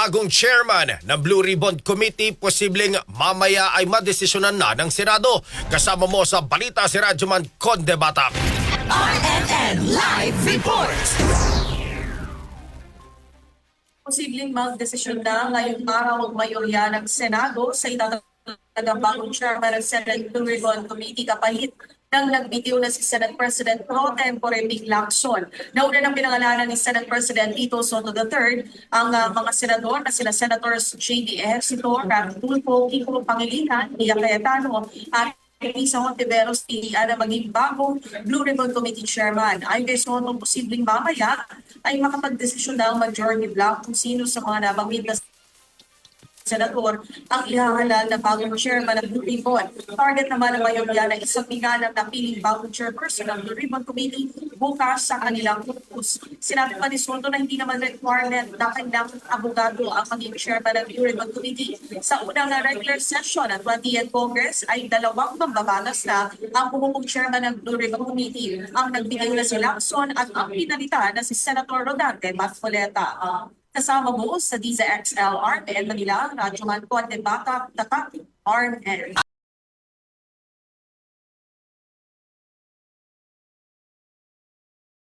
bagong chairman ng Blue Ribbon Committee, posibleng mamaya ay madesisyonan na ng Senado. Kasama mo sa balita si Radyoman Conde Batak. RNN Live Report! Posibleng magdesisyon na ngayong araw ang mayorya ng Senado sa itatalagang bagong chairman ng Senate Blue Ribbon Committee kapalit nang nagbitiw na si Senate President Pro Tempore Ping Lacson. Nauna ng pinangalanan ni Senate President Tito Soto III ang mga senador na sila Senators J.D. Ejercito, Rafi Tulfo, Kiko Pangilinan, Mia Cayetano at Risa Hontiveros na maging bagong Blue Ribbon Committee Chairman. Ayon kay Soto, posibleng mamaya ay makapagdesisyon na ang majority bloc kung sino sa mga nabanggit na senador ang ihahalal na bagong chairman ng Blue Ribbon. Target naman ng mayorya na isang ng napiling bagong chairperson ng Blue Ribbon Committee bukas sa kanilang purpose. Sinabi pa ni Soto na hindi naman requirement na kanilang abogado ang maging chairman ng Blue Ribbon Committee. Sa unang regular session ng 20th Congress ay dalawang mambabatas na ang bumubog chairman ng Blue Ribbon Committee. Ang nagbigay na si Lacson at ang pinalitan na si Senator Rodante Marcoleta. Kasama mo sa DZXL RNN Manila, Radyoman Conde Batak, RNN.